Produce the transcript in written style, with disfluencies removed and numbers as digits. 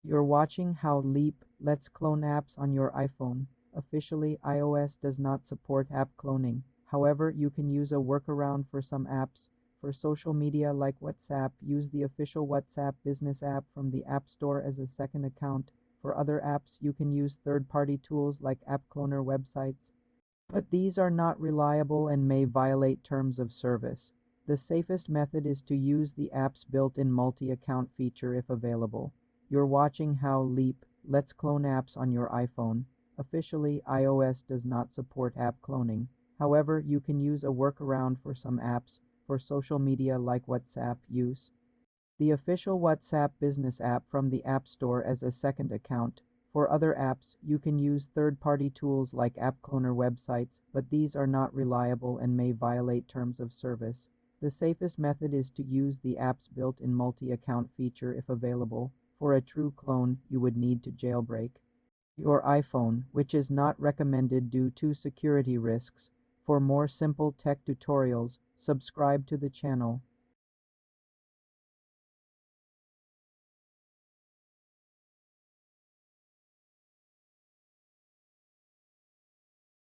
You're watching how Leap lets clone apps on your iPhone. Officially, iOS does not support app cloning. However, you can use a workaround for some apps. For social media like WhatsApp, use the official WhatsApp business app from the App Store as a second account. For other apps, you can use third-party tools like app cloner websites. But these are not reliable and may violate terms of service. The safest method is to use the app's built-in multi-account feature if available. You're watching how Leap lets clone apps on your iPhone. Officially, iOS does not support app cloning. However, you can use a workaround for some apps. For social media like WhatsApp, use the official WhatsApp business app from the App Store as a second account. For other apps, you can use third-party tools like app cloner websites, but these are not reliable and may violate terms of service. The safest method is to use the app's built-in multi-account feature if available. For a true clone, you would need to jailbreak your iPhone, which is not recommended due to security risks. For more simple tech tutorials, subscribe to the channel.